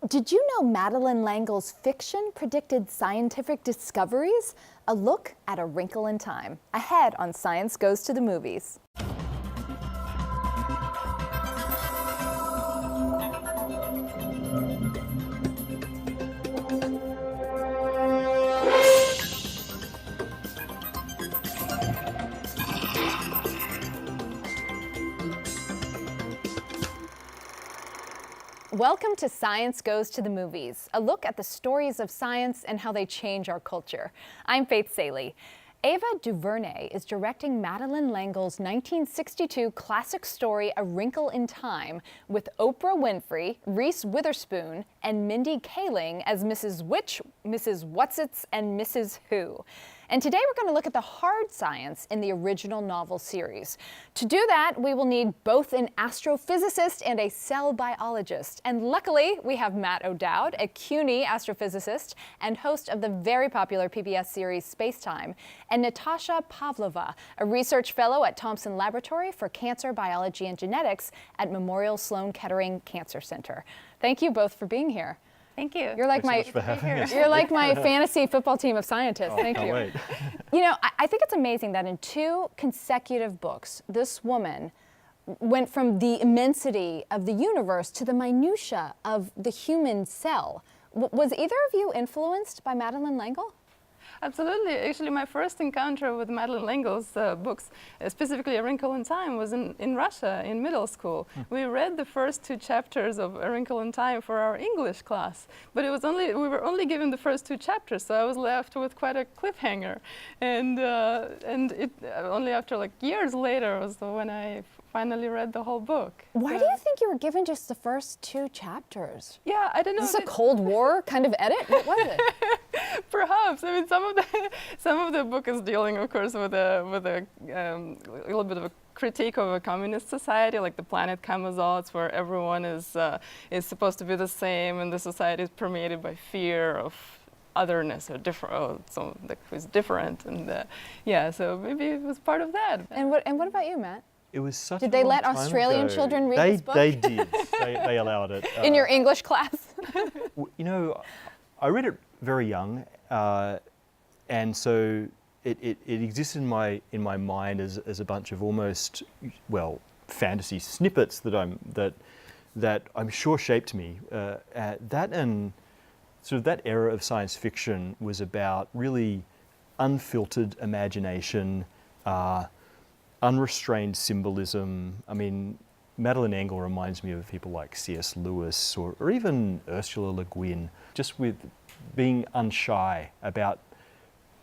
Did you know Madeleine L'Engle's fiction predicted scientific discoveries? A look at A Wrinkle in Time, ahead on Science Goes to the Movies. Welcome to Science Goes to the Movies, a look at the stories of science and how they change our culture. I'm Faith Saley. Ava DuVernay is directing Madeleine L'Engle's 1962 classic story A Wrinkle in Time with Oprah Winfrey, Reese Witherspoon, and Mindy Kaling as Mrs. Which, Mrs. Whatsits, and Mrs. Who. And today we're going to look at the hard science in the original novel series. To do that, we will need both an astrophysicist and a cell biologist. And luckily, we have Matt O'Dowd, a CUNY astrophysicist and host of the very popular PBS series Spacetime, and Natasha Pavlova, a research fellow at Thompson Laboratory for Cancer Biology and Genetics at Memorial Sloan-Kettering Cancer Center. Thank you both for being here. Thank you. You're like you're like my fantasy football team of scientists. Thank you. Wait. You know, I think it's amazing that in 2 consecutive books, this woman went from the immensity of the universe to the minutia of the human cell. Was either of you influenced by Madeleine L'Engle? Absolutely. Actually, my first encounter with Madeleine L'Engle's books, specifically A Wrinkle in Time, was in Russia in middle school. We read the first 2 chapters of A Wrinkle in Time for our English class, but we were only given the first 2 chapters, so I was left with quite a cliffhanger. And it only after like years later was when I finally read the whole book. Why do you think you were given just the first 2 chapters? Yeah, I don't know. Is this a Cold War kind of edit? What was it? Perhaps. I mean, some of the book is dealing, of course, with a little bit of a critique of a communist society, like the planet Camazotz, where everyone is supposed to be the same, and the society is permeated by fear of otherness or different, someone who's different, and yeah. So maybe it was part of that. And what about you, Matt? It was such Did a they long let time Australian ago. children read this book? They did. They allowed it. In your English class? You know, I read it very young, and so it exists in my mind as a bunch of almost, well, fantasy snippets that I'm sure shaped me. That and sort of that era of science fiction was about really unfiltered imagination, unrestrained symbolism. I mean, Madeleine L'Engle reminds me of people like C.S. Lewis or even Ursula Le Guin, just with being unshy about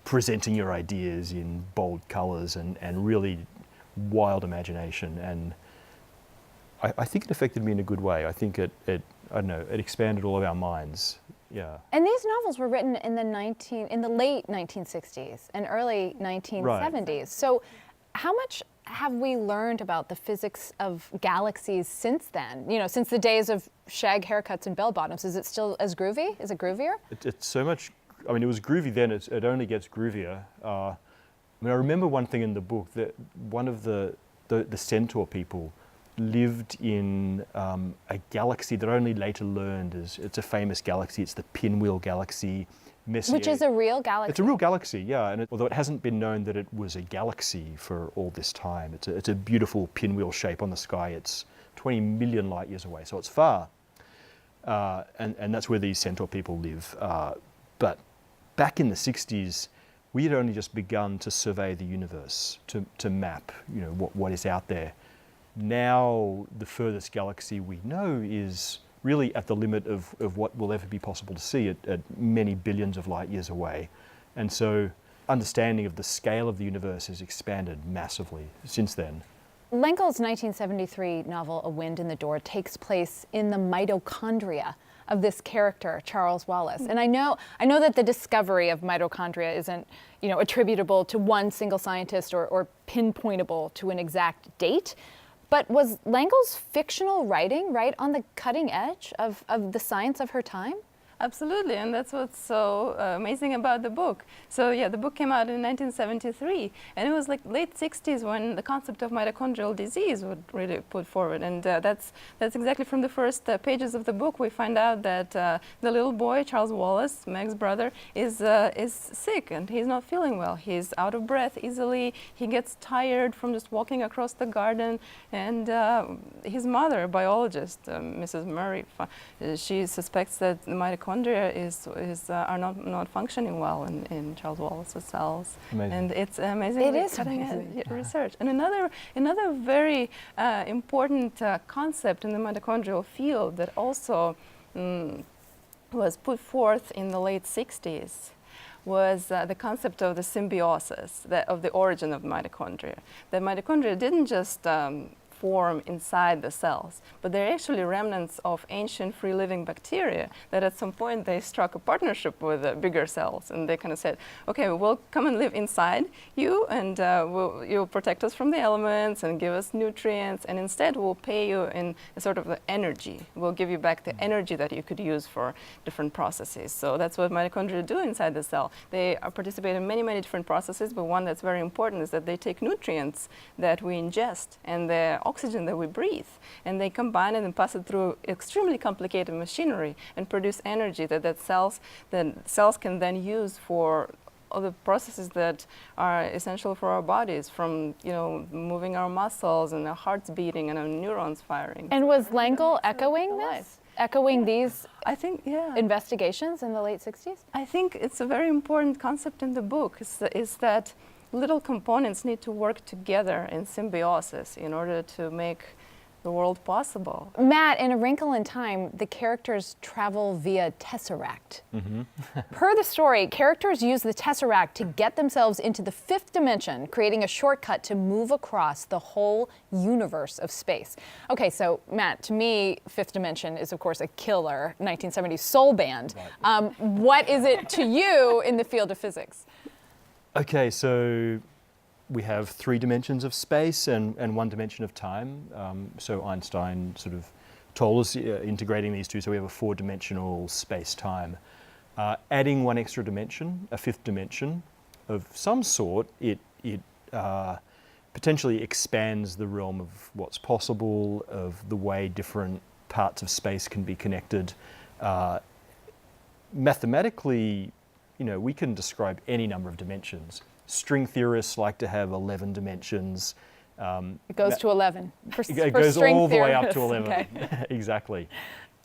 presenting your ideas in bold colours and really wild imagination. And I think it affected me in a good way. I think it I don't know, it expanded all of our minds. Yeah. And these novels were written in the late 1960s and early 1970s. Right. So how much have we learned about the physics of galaxies since then? You know, since the days of shag haircuts and bell bottoms, is it still as groovy? Is it groovier? It's so much. I mean, it was groovy then. It only gets groovier. I remember one thing in the book that one of the centaur people lived in a galaxy that I only later learned it's a famous galaxy. It's the Pinwheel Galaxy. Messier. Which is a real galaxy. It's a real galaxy, yeah. And although it hasn't been known that it was a galaxy for all this time, it's a beautiful pinwheel shape on the sky. It's 20 million light years away, so it's far. And that's where these centaur people live. But back in the 60s, we had only just begun to survey the universe, to map, you know, what is out there. Now, the furthest galaxy we know is really at the limit of what will ever be possible to see at many billions of light years away. And so understanding of the scale of the universe has expanded massively since then. L'Engle's 1973 novel A Wind in the Door takes place in the mitochondria of this character, Charles Wallace. And I know that the discovery of mitochondria isn't, you know, attributable to one single scientist or pinpointable to an exact date. But was L'Engle's fictional writing right on the cutting edge of the science of her time? Absolutely, and that's what's so amazing about the book. So yeah, the book came out in 1973, and it was like late 60s when the concept of mitochondrial disease was really put forward. And that's exactly from the first pages of the book. We find out that the little boy, Charles Wallace, Meg's brother, is sick and he's not feeling well. He's out of breath easily. He gets tired from just walking across the garden. And his mother, a biologist, Mrs. Murray, she suspects that the mitochondria are not functioning well in Charles Wallace's cells. Amazing. And it's amazing. It is cutting amazing. edge research. And another very important concept in the mitochondrial field that also was put forth in the late 60s was the concept of the symbiosis, of the origin of mitochondria. The mitochondria didn't just form inside the cells, but they're actually remnants of ancient free-living bacteria that at some point they struck a partnership with bigger cells, and they kind of said, okay, we'll come and live inside you, and you'll protect us from the elements and give us nutrients, and instead we'll pay you in a sort of the energy. We'll give you back the energy that you could use for different processes. So that's what mitochondria do inside the cell. They participate in many, many different processes, but one that's very important is that they take nutrients that we ingest and the oxygen that we breathe, and they combine it and pass it through extremely complicated machinery and produce energy that cells can then use for other processes that are essential for our bodies, from moving our muscles and our hearts beating and our neurons firing. And was L'Engle echoing life. this? Echoing these I think, yeah. investigations in the late 60s? I think it's a very important concept in the book, is that little components need to work together in symbiosis in order to make the world possible. Matt, in A Wrinkle in Time, the characters travel via Tesseract. Per the story, characters use the Tesseract to get themselves into the fifth dimension, creating a shortcut to move across the whole universe of space. Okay, so Matt, to me, fifth dimension is, of course, a killer 1970s soul band. Right. What is it to you in the field of physics? Okay, so we have 3 dimensions of space and 1 dimension of time. So Einstein sort of told us integrating these two, so we have a 4-dimensional space-time. Adding 1 extra dimension, a 5th dimension of some sort, it potentially expands the realm of what's possible, of the way different parts of space can be connected. Mathematically, we can describe any number of dimensions. String theorists like to have 11 dimensions. It goes to 11. It goes all the way up to 11. Okay. Exactly.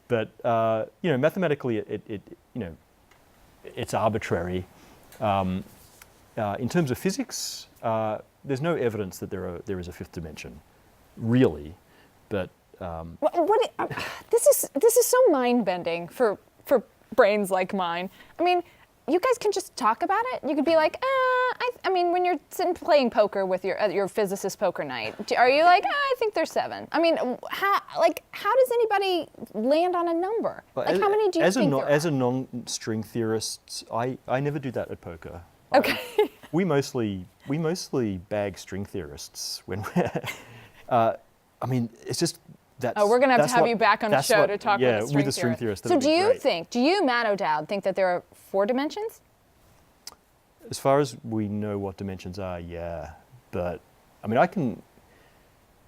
But mathematically, it's arbitrary. In terms of physics, there's no evidence that there is a 5th dimension, really. But this is so mind-bending for brains like mine. I mean, you guys can just talk about it. You could be like, I mean, when you're sitting playing poker with your physicist poker night, are you like, I think there's 7? I mean, how does anybody land on a number? Like, how many do you think there are? As a non-string theorist, I never do that at poker. Okay. We mostly bag string theorists when we're. I mean, it's just. We're going to have you back on the show to talk with a string theorist. So do you, Matt O'Dowd, think that there are 4 dimensions? As far as we know what dimensions are, yeah. But, I mean,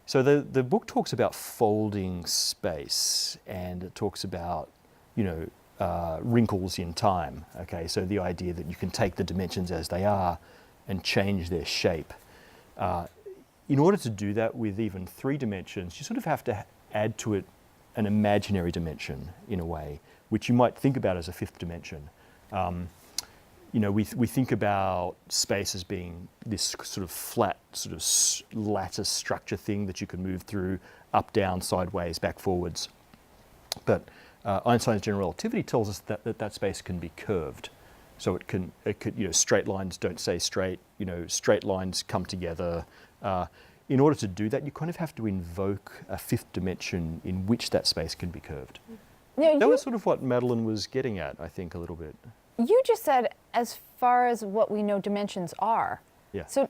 so the book talks about folding space, and it talks about, wrinkles in time, okay? So the idea that you can take the dimensions as they are and change their shape. In order to do that with even 3 dimensions, you sort of have to add to it an imaginary dimension, in a way, which you might think about as a 5th dimension. We think about space as being this sort of flat, sort of lattice structure thing that you can move through, up, down, sideways, back, forwards. But Einstein's general relativity tells us that space can be curved. So it could, straight lines don't stay straight, straight lines come together. In order to do that, you kind of have to invoke a 5th dimension in which that space can be curved. That was sort of what Madeleine was getting at, I think, a little bit. You just said, as far as what we know dimensions are. Yeah. So,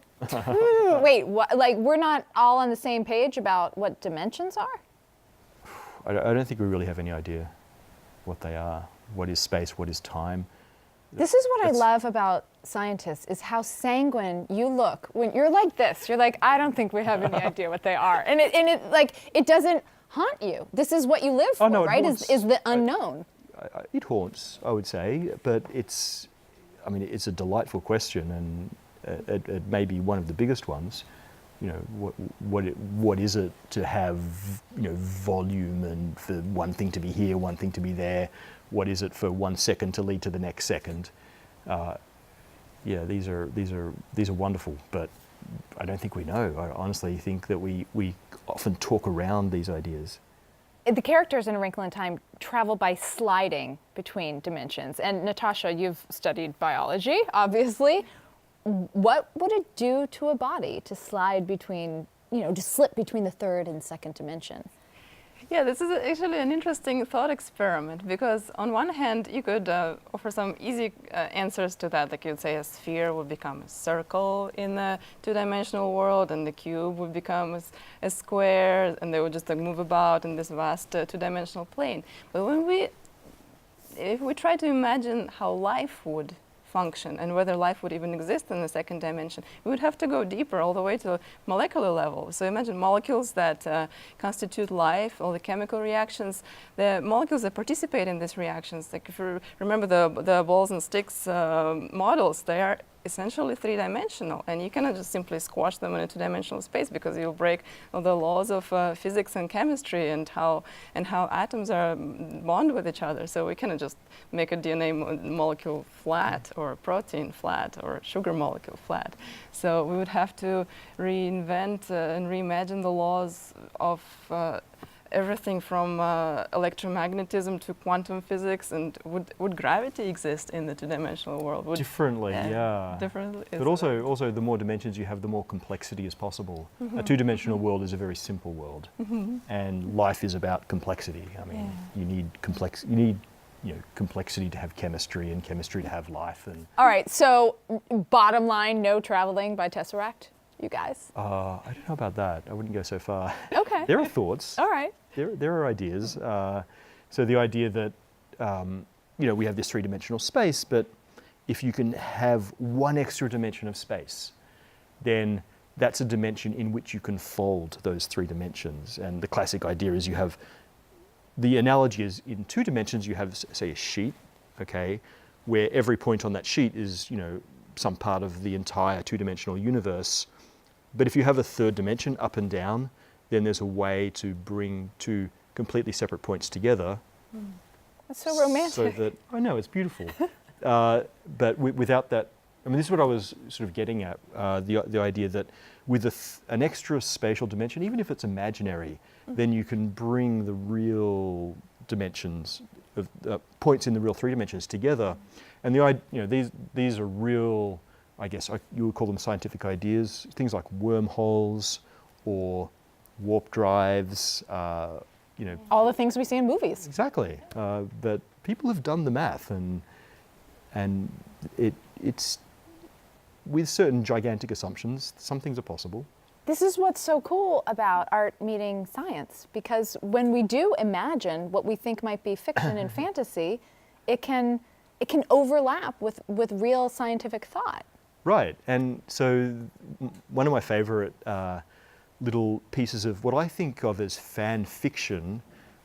wait, like we're not all on the same page about what dimensions are? I don't think we really have any idea. what they are. What is space? What is time? This is what I That's- love about scientists, is how sanguine you look when you're like this. You're like, I don't think we have any idea what they are, and it doesn't haunt you. This is what you live for, Oh, no, it right? haunts- Is the unknown. It haunts, I would say, but it's a delightful question, and it may be one of the biggest ones. You know, what is it to have, you know, volume, and for one thing to be here, one thing to be there? What is it for 1 second to lead to the next second? Yeah, these are wonderful, but I don't think we know. I honestly think that we often talk around these ideas. The characters in A Wrinkle in Time travel by sliding between dimensions. And Natasha, you've studied biology, obviously. What would it do to a body to slide between, to slip between the third and second dimension? Yeah, this is actually an interesting thought experiment, because on one hand you could offer some easy answers to that. Like you'd say a sphere would become a circle in the two-dimensional world, and the cube would become a square, and they would just move about in this vast two-dimensional plane. But if we try to imagine how life would function and whether life would even exist in the second dimension, we would have to go deeper, all the way to molecular level. So imagine molecules that constitute life, all the chemical reactions, the molecules that participate in these reactions. Like if you remember the balls and sticks models, they are essentially three-dimensional, and you cannot just simply squash them in a two-dimensional space, because you'll break the laws of physics and chemistry and how atoms are bond with each other. So we cannot just make a DNA molecule flat, or a protein flat, or a sugar molecule flat. So we would have to reinvent and reimagine the laws of everything from electromagnetism to quantum physics. And would gravity exist in the two-dimensional world? Differently, yeah. Differently. But also the more dimensions you have, the more complexity is possible. A two-dimensional world is a very simple world, and life is about complexity. I mean, you need complexity to have chemistry, and chemistry to have life. And All right, so bottom line, no traveling by Tesseract, you guys? I don't know about that. I wouldn't go so far. Okay. There are thoughts. All right. There are ideas. So the idea that we have this three-dimensional space, but if you can have one extra dimension of space, then that's a dimension in which you can fold those three dimensions. And the classic idea is the analogy is, in 2 dimensions you have, say, a sheet, okay, where every point on that sheet is, some part of the entire two-dimensional universe. But if you have a third dimension, up and down, then there's a way to bring 2 completely separate points together. That's so romantic. So that, I know, it's beautiful. But without that, this is what I was sort of getting at, the idea that with an extra spatial dimension, even if it's imaginary, then you can bring the real dimensions, of points in the real 3 dimensions together. And these are real, I guess you would call them scientific ideas, things like wormholes or warp drives, All the things we see in movies. Exactly. But people have done the math, and it's with certain gigantic assumptions, some things are possible. This is what's so cool about art meeting science, because when we do imagine what we think might be fiction and fantasy, it can overlap with real scientific thought. Right. And so one of my favorite little pieces of what I think of as fan fiction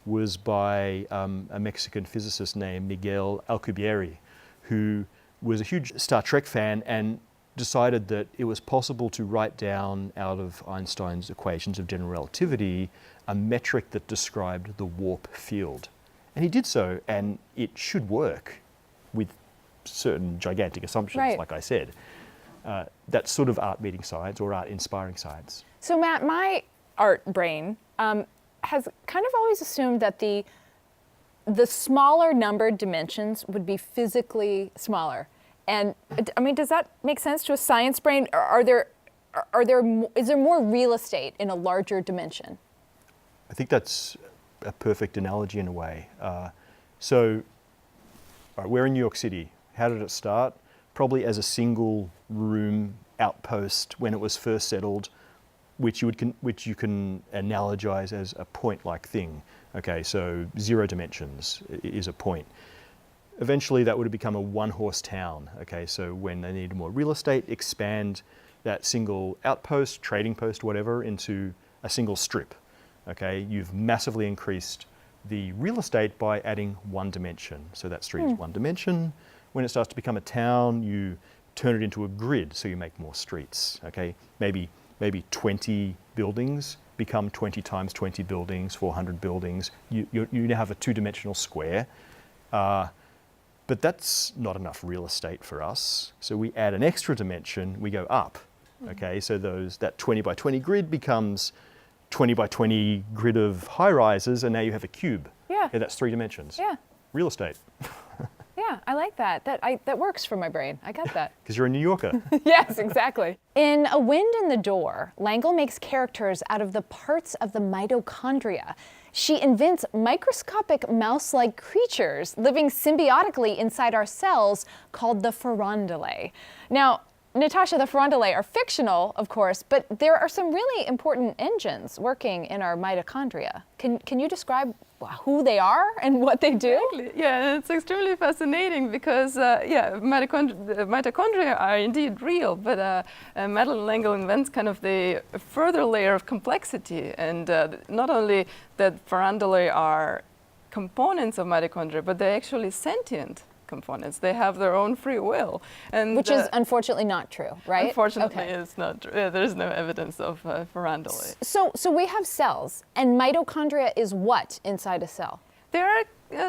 was by a Mexican physicist named Miguel Alcubierre, who was a huge Star Trek fan and decided that it was possible to write down out of Einstein's equations of general relativity a metric that described the warp field. And he did so, and it should work with certain gigantic assumptions, Right. like I said. That's sort of art meeting science, or art inspiring science. So Matt, my art brain has kind of always assumed that the smaller numbered dimensions would be physically smaller. And does that make sense to a science brain? Or is there more real estate in a larger dimension? I think that's a perfect analogy in a way. So we're in New York City. How did it start? Probably as a single room outpost when it was first settled which you can analogize as a point-like thing. Okay, so 0 dimensions is a point. Eventually, that would have become a one-horse town. Okay, so when they needed more real estate, expand that single outpost, trading post, whatever, into a single strip. Okay, you've massively increased the real estate by adding 1 dimension. So that street is 1 dimension. When it starts to become a town, you turn it into a grid, so you make more streets. Okay, maybe 20 buildings become 20 times 20 buildings, 400 buildings. You now have a 2-dimensional square. But that's not enough real estate for us. So we add an extra dimension, we go up. Okay, so that 20 by 20 grid becomes 20 by 20 grid of high rises, and now you have a cube. Yeah. Okay, that's 3 dimensions. Yeah. Real estate. Yeah, I like that. That works for my brain. I got that. Because you're a New Yorker. Yes, exactly. In A Wind in the Door, L'Engle makes characters out of the parts of the mitochondria. She invents microscopic mouse-like creatures living symbiotically inside our cells called the farandulae. Now, Natasha, the farandulae are fictional, of course, but there are some really important engines working in our mitochondria. Can you describe who they are and what they do? Exactly. Yeah, it's extremely fascinating because, mitochondria are indeed real, but Madeleine L'Engle invents kind of the further layer of complexity, and not only that farandulae are components of mitochondria, but they're actually sentient components. They have their own free will, and which is unfortunately not true, right? Unfortunately, it's not true. Yeah, there's no evidence of farandulae. So we have cells, and mitochondria is what inside a cell? There are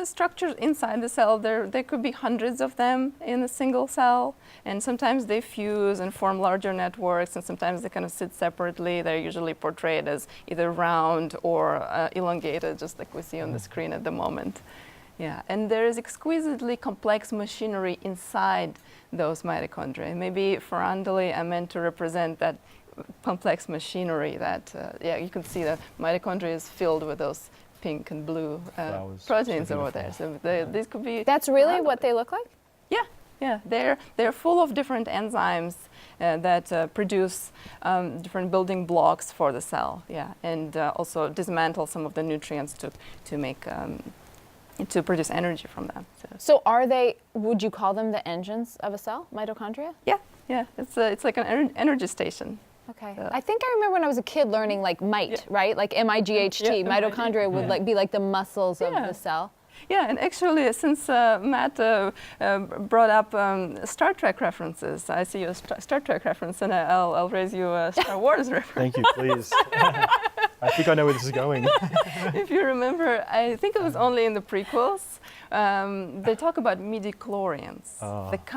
structures inside the cell. There could be hundreds of them in a single cell, and sometimes they fuse and form larger networks, and sometimes they kind of sit separately. They're usually portrayed as either round or elongated, just like we see on the screen at the moment. Yeah, and there is exquisitely complex machinery inside those mitochondria. Maybe farandulae are meant to represent that complex machinery that, you can see the mitochondria is filled with those pink and blue proteins over there. So these could be... That's really what they look like? Yeah. They're full of different enzymes that produce different building blocks for the cell. Yeah, and also dismantle some of the nutrients to make... to produce energy from them. So are they, would you call them the engines of a cell, mitochondria? Yeah. It's like an energy station. Okay. I think I remember when I was a kid learning like mite, right? Like M-I-G-H-T. Mitochondria would be like the muscles of the cell. Yeah, and actually, since Matt brought up Star Trek references, I see a Star Trek reference, and I'll raise you a Star Wars reference. Thank you, please. I think I know where this is going. If you remember, I think it was only in the prequels, they talk about midichlorians,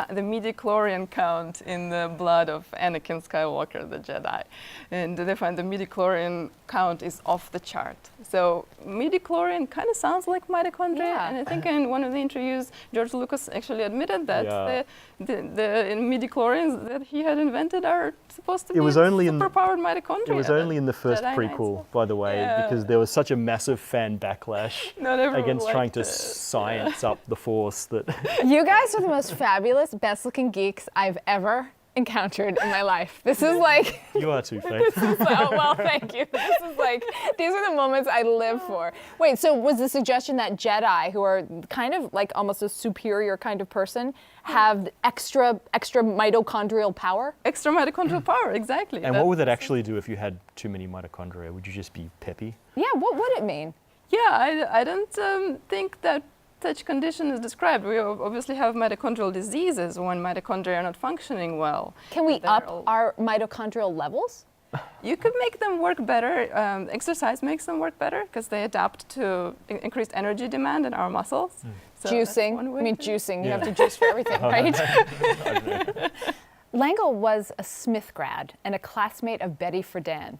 the midichlorian count in the blood of Anakin Skywalker, the Jedi. And they find the midichlorian count is off the chart. So midichlorian kind of sounds like mitochondria, and I think in one of the interviews, George Lucas actually admitted that the midichlorians that he had invented are supposed to be superpowered mitochondria. It was only in the first prequel, by the way, because there was such a massive fan backlash against trying to science up the Force that... You guys are the most fabulous, best-looking geeks I've ever encountered in my life. This is like... You are too, Faith. Well, thank you. This is like, these are the moments I live for. Wait, so was the suggestion that Jedi, who are kind of like almost a superior kind of person, have extra mitochondrial power? Extra mitochondrial power, exactly. And what would that actually do if you had too many mitochondria? Would you just be peppy? Yeah, what would it mean? Yeah, I don't think that such condition is described. We obviously have mitochondrial diseases when mitochondria are not functioning well. Can we up our mitochondrial levels? You could make them work better. Exercise makes them work better because they adapt to increased energy demand in our muscles. So juicing. I mean, juicing. You have to juice for everything, right? L'Engle was a Smith grad and a classmate of Betty Friedan.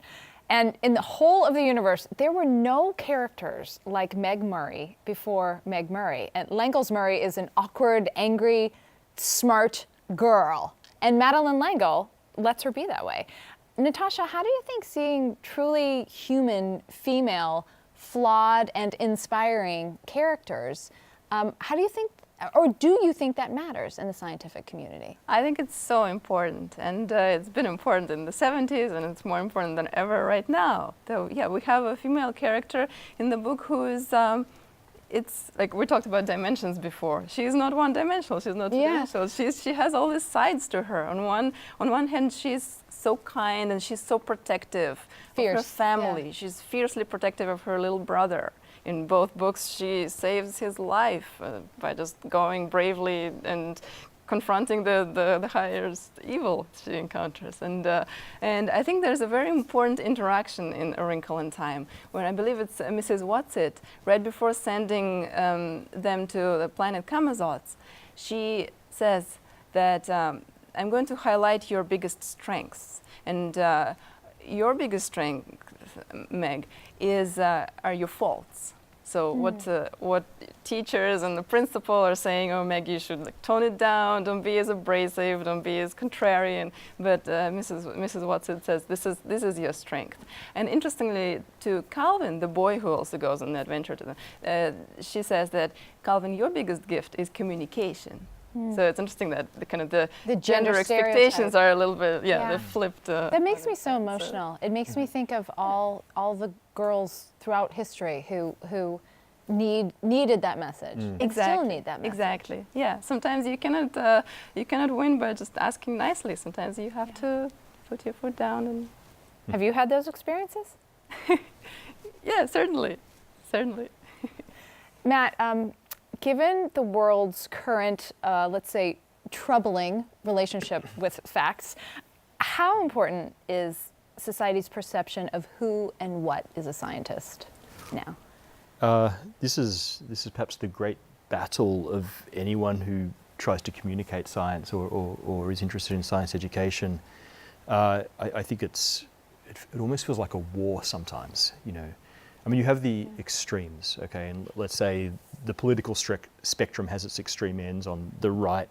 And in the whole of the universe, there were no characters like Meg Murray before Meg Murray. And L'Engle's Murray is an awkward, angry, smart girl. And Madeleine L'Engle lets her be that way. Natasha, how do you think seeing truly human, female, flawed, and inspiring characters, how do you think Or do you think that matters in the scientific community? I think it's so important, and it's been important in the 70s, and it's more important than ever right now. So yeah, we have a female character in the book who is, it's like we talked about dimensions before. She's not one-dimensional, she's not two-dimensional. She has all these sides to her. On one hand, she's so kind and she's so protective of her family. Yeah. She's fiercely protective of her little brother. In both books, she saves his life by just going bravely and confronting the highest evil she encounters. And I think there's a very important interaction in A Wrinkle in Time, when I believe it's Mrs. Watsit, right before sending them to the planet Kamazots, she says that I'm going to highlight your biggest strengths. And your biggest strength, Meg, are your faults. So what teachers and the principal are saying, oh, Meg, you should tone it down, don't be as abrasive, don't be as contrarian. But Mrs. Watson says this is your strength. And interestingly, to Calvin, the boy who also goes on an adventure to them, she says that, Calvin, your biggest gift is communication. So it's interesting that the gender expectations are a little bit, they're flipped. That makes me so emotional. It makes me think of all the girls throughout history who needed that message. And still need that message. Exactly. Yeah. Sometimes you cannot win by just asking nicely. Sometimes you have to put your foot down. And have you had those experiences? Yeah, certainly. Matt, given the world's current, let's say, troubling relationship with facts, how important is society's perception of who and what is a scientist now? This is perhaps the great battle of anyone who tries to communicate science or is interested in science education. I think it almost feels like a war sometimes, you know. I mean, you have the extremes, okay, and let's say the political spectrum has its extreme ends. On the right,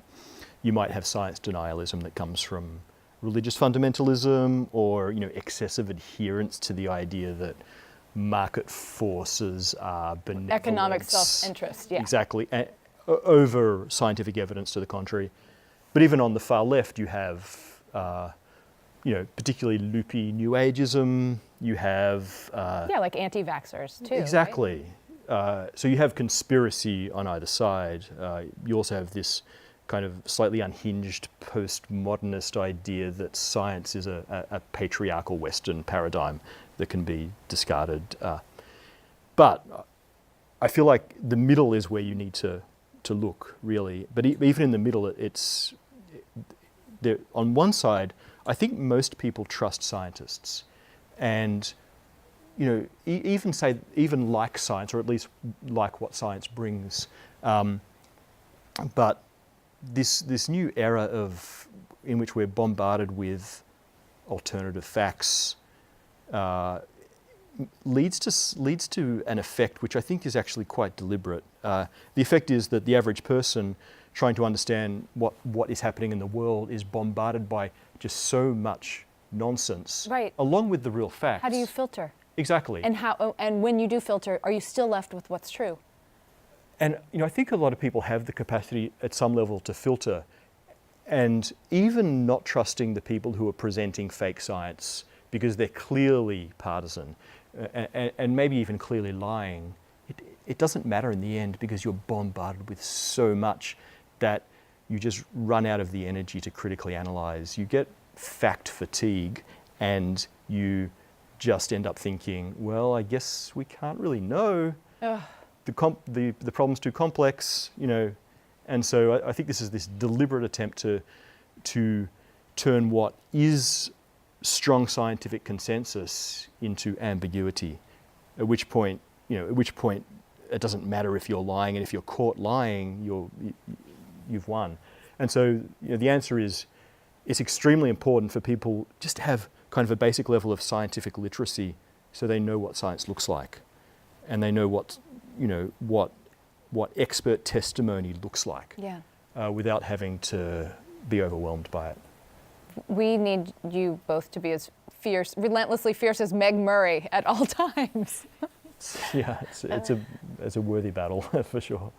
you might have science denialism that comes from religious fundamentalism or, you know, excessive adherence to the idea that market forces are benevolent. Economic self-interest, yeah. Exactly, over scientific evidence to the contrary. But even on the far left, you have, you know, particularly loopy New Ageism. You have like anti-vaxxers too. Exactly. Right? So you have conspiracy on either side. You also have this kind of slightly unhinged postmodernist idea that science is a patriarchal Western paradigm that can be discarded. But I feel like the middle is where you need to look, really. But even in the middle, it's there. On one side, I think most people trust scientists, and you know, even like science, or at least like what science brings. But this new era in which we're bombarded with alternative facts leads to an effect which I think is actually quite deliberate. The effect is that the average person trying to understand what is happening in the world is bombarded by just so much nonsense, right, along with the real facts. How do you filter? Exactly. And when you do filter, are you still left with what's true? And you know, I think a lot of people have the capacity at some level to filter, and even not trusting the people who are presenting fake science because they're clearly partisan and maybe even clearly lying. It doesn't matter in the end because you're bombarded with so much that you just run out of the energy to critically analyze. You get fact fatigue and you just end up thinking, well, I guess we can't really know. The problem's too complex, you know. And so I think this is this deliberate attempt to turn what is strong scientific consensus into ambiguity, at which point it doesn't matter if you're lying, and if you're caught lying, you've won. And so, you know, the answer is, it's extremely important for people just to have kind of a basic level of scientific literacy, so they know what science looks like, and they know what expert testimony looks like, without having to be overwhelmed by it. We need you both to be as fierce, relentlessly fierce as Meg Murray at all times. Yeah, it's a worthy battle for sure.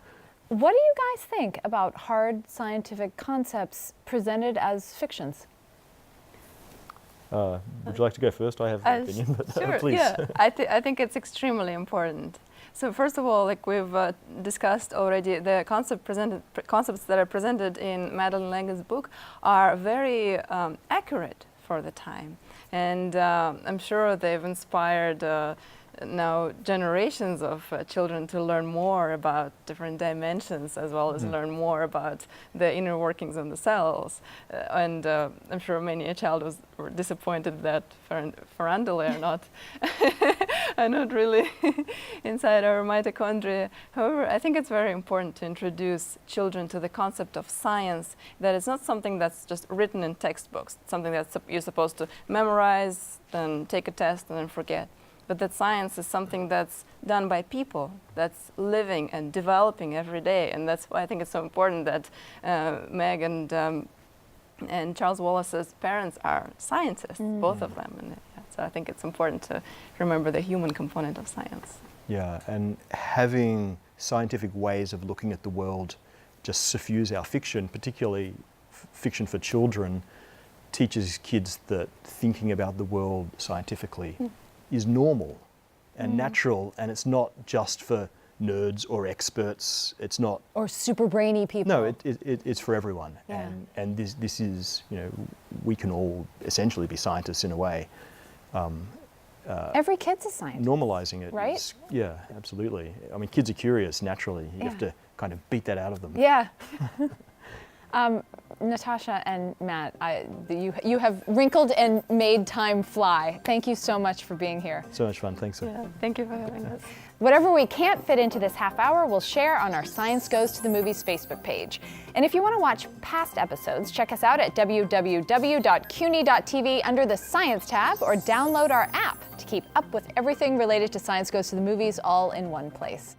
What do you guys think about hard scientific concepts presented as fictions? Would you like to go first? I have an opinion, but sure, please. yeah. I think it's extremely important. So first of all, like we've discussed already, the concepts that are presented in Madeleine L'Engle's book are very accurate for the time, and I'm sure they've inspired now generations of children to learn more about different dimensions, as well as learn more about the inner workings of the cells. And I'm sure many a child were disappointed that farandulae are not really inside our mitochondria. However, I think it's very important to introduce children to the concept of science, that it's not something that's just written in textbooks, something that you're supposed to memorize, then take a test, and then forget. But that science is something that's done by people, that's living and developing every day. And that's why I think it's so important that Meg and Charles Wallace's parents are scientists, both of them. And so I think it's important to remember the human component of science. Yeah, and having scientific ways of looking at the world just suffuse our fiction, particularly fiction for children, teaches kids that thinking about the world scientifically is normal and natural, and it's not just for nerds or experts. It's not, or super brainy people. no, it's for everyone. Yeah. And this is, we can all essentially be scientists in a way. Every kid's a scientist. Normalizing it, right? is, yeah, absolutely. I mean, kids are curious naturally. You have to kind of beat that out of them. Yeah. Natasha and Matt, you have wrinkled and made time fly. Thank you so much for being here. So much fun, thanks. Yeah, thank you for having us. Whatever we can't fit into this half hour, we'll share on our Science Goes to the Movies Facebook page. And if you want to watch past episodes, check us out at www.cuny.tv under the Science tab, or download our app to keep up with everything related to Science Goes to the Movies all in one place.